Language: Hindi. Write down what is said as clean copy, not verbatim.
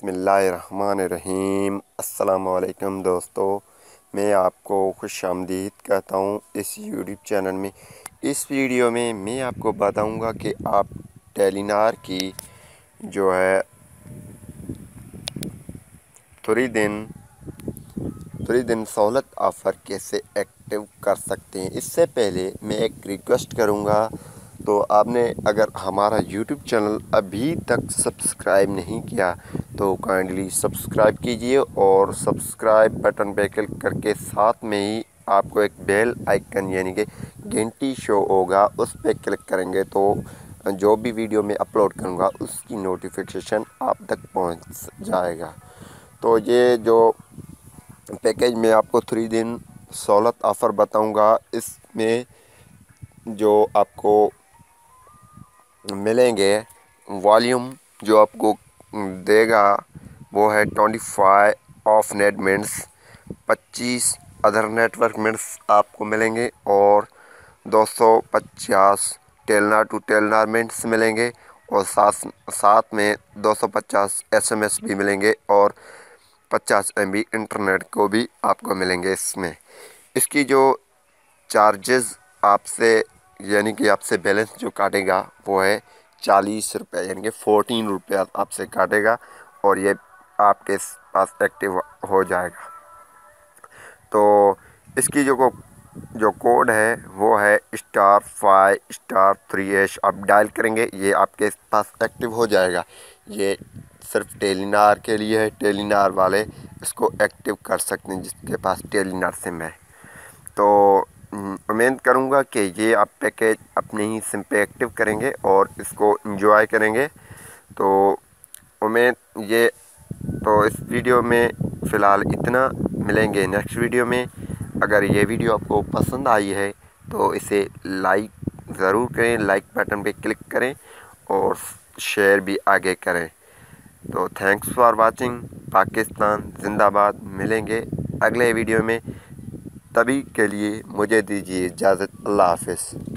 बिस्मिल्लाहिर्रहमानिर्रहीम। अस्सलामुअलैकुम दोस्तों, मैं आपको खुशामदीद कहता हूँ इस यूट्यूब चैनल में। इस वीडियो में मैं आपको बताऊँगा कि आप टेलीनार की जो है थोड़ी दिन सहूलत ऑफ़र कैसे एक्टिव कर सकते हैं। इससे पहले मैं एक रिक्वेस्ट करूँगा, तो आपने अगर हमारा यूट्यूब चैनल अभी तक सब्सक्राइब नहीं किया तो काइंडली सब्सक्राइब कीजिए और सब्सक्राइब बटन पे क्लिक करके साथ में ही आपको एक बेल आइकन यानी कि घंटी शो होगा, उस पर क्लिक करेंगे तो जो भी वीडियो मैं अपलोड करूँगा उसकी नोटिफिकेशन आप तक पहुँच जाएगा। तो ये जो पैकेज में आपको 3 दिन सहूलत ऑफ़र बताऊँगा, इसमें जो आपको मिलेंगे वॉल्यूम जो आपको देगा वो है 25 of net minutes, 25 other network minutes आपको मिलेंगे और 250 टेलनार टू टेलनार मिनट्स मिलेंगे और साथ में 250 एसएमएस भी मिलेंगे और 50 MB इंटरनेट को भी आपको मिलेंगे। इसकी जो चार्जेस आपसे यानी कि आपसे बैलेंस जो काटेगा वो है 40 रुपये, यानी कि 14 रुपये आपसे काटेगा और ये आपके पास एक्टिव हो जाएगा। तो इसकी जो कोड है वो है *5*3# आप डायल करेंगे, ये आपके पास एक्टिव हो जाएगा। ये सिर्फ टेलीनार के लिए है, टेलीनार वाले इसको एक्टिव कर सकते हैं जिसके पास टेलीनार सिम है। तो उम्मीद करूँगा कि ये आप पैकेज अपने ही सिम पे एक्टिव करेंगे और इसको एंजॉय करेंगे। तो इस वीडियो में फ़िलहाल इतना, मिलेंगे नेक्स्ट वीडियो में। अगर ये वीडियो आपको पसंद आई है तो इसे लाइक ज़रूर करें, लाइक बटन पे क्लिक करें और शेयर भी आगे करें। तो थैंक्स फॉर वाचिंग। पाकिस्तान जिंदाबाद। मिलेंगे अगले वीडियो में, तभी के लिए मुझे दीजिए इजाज़त। अल्लाह हाफ़िज़।